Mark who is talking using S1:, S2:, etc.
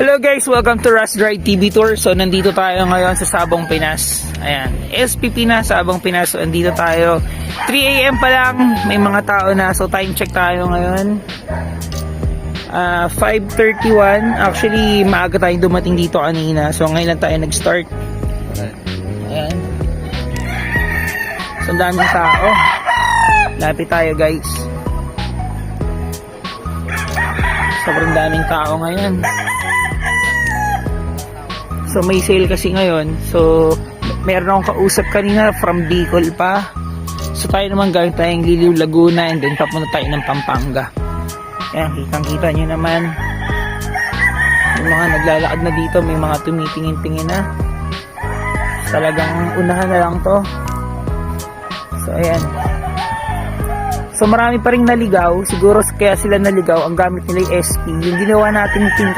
S1: Hello guys, welcome to Russ Ride TV Tour. So nandito tayo ngayon sa Sabong Pinas. Ayan, SPP na Sabong Pinas. So nandito tayo 3 AM pa lang, may mga tao na. So time check tayo ngayon 5:31. Actually maaga tayong dumating dito kanina. So ngayon lang tayo nag-start. Ayan. So ang daming tao. Lapit tayo guys. Sobrang daming tao ngayon. So may sale kasi ngayon. So meron akong kausap kanina from Bicol pa. So tayo naman galing tayong Liliw, Laguna, and then papunta tayo ng Pampanga. Ayan, kitang-kita nyo naman. May mga naglalakad na dito, may mga tumitingin-tingin na. Talagang unahan na lang to. So ayan. So marami pa rin naligaw. Siguro kaya sila naligaw, ang gamit nila yung SP. Yung ginawa natin yung